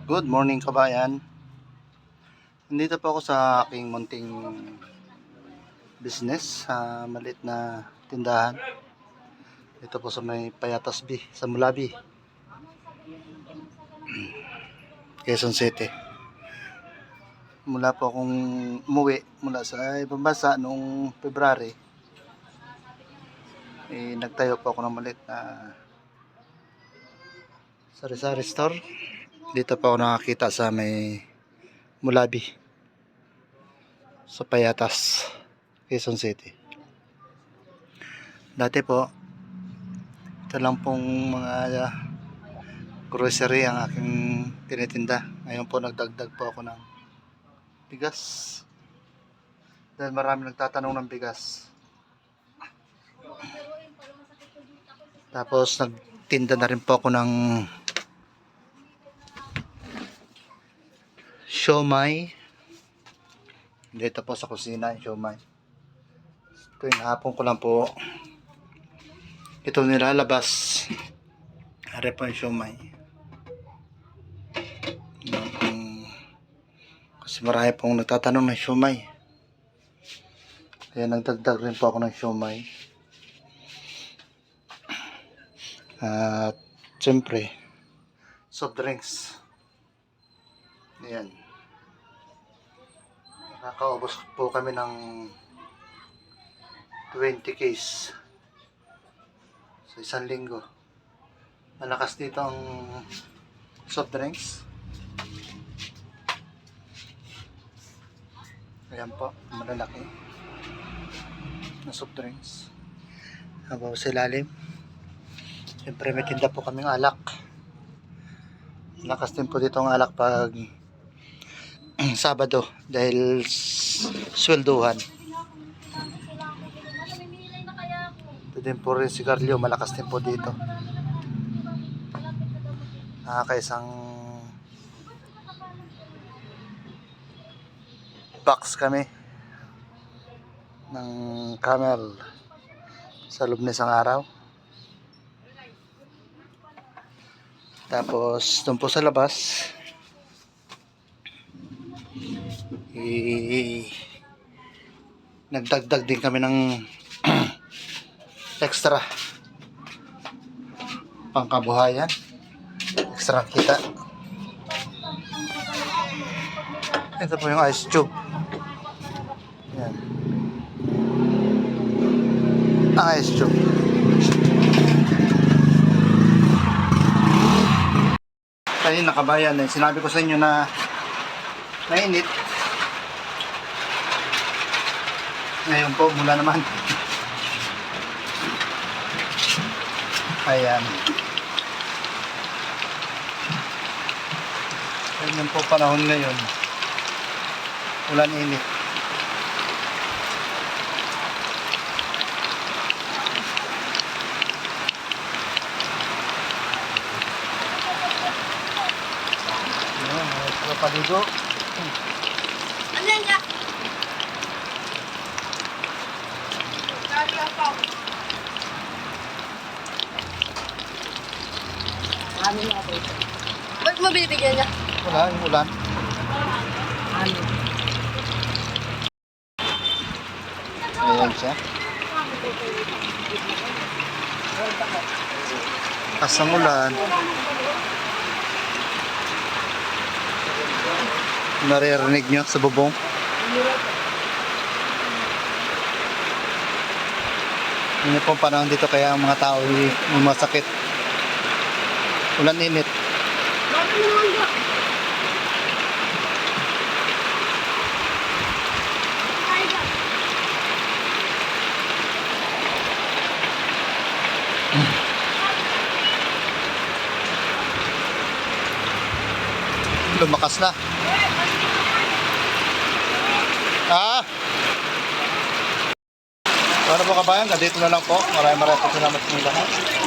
Good morning kabayan. Nandito po ako sa aking munting business sa maliit na tindahan. Dito po sa may Payatas B, sa Mulabi, Quezon City. Mula po akong umuwi mula sa ibang bansa noong February. Nagtayo po ako ng maliit na sari-sari store. Dito pa ako nakakita sa may Mulabi, sa Payatas, Quezon City. Dati po, ito lang pong mga grocery ang aking tinitinda. Ngayon po nagdagdag po ako ng bigas. Dahil marami nagtatanong ng bigas. Tapos nagtinda na rin po ako ng siomai. Dito po sa kusina yung siomai. Tuwing hapon ko lang po ito nilalabas. Hari po yung siomai. Kasi marami pong nagtatanong ng siomai. Kaya nagdagdag rin po ako ng siomai. At siyempre soft drinks. Ayan. Nakakaubos po kami ng 20 case sa isang linggo. Malakas dito ang soft drinks. Ayan po, malalaki na soft drinks. Habang sa ilalim, siyempre may tinda po kaming alak. Malakas din po dito ang alak pag Sabado dahil swelduhan. Ito din po rin sigarilyo, malakas din po dito. Nakakaisang box kami ng Camel sa loob ng isang araw. Tapos doon po sa labas nagdagdag din kami ng extra pangkabuhayan, extra kita. Ito po yung ice tube. Yan. Ang ice tube. Kanina kabayan, sinabi ko sa inyo na mainit. Ngayon po, mula naman. Ayan. Ganyan po panahon ngayon. Ulan init. Ayan, paligo. Ba't mo binibigyan niya? Wala, yung ulan. Ayan siya. Kasang ulan. Naririnig nyo sa bubong. Yun po panahon dito kaya ang mga tao ay masakit. Ulan init. Lumakas na. Ano po kabayan? Dito na lang po. Maraming salamat sa inyo lahat.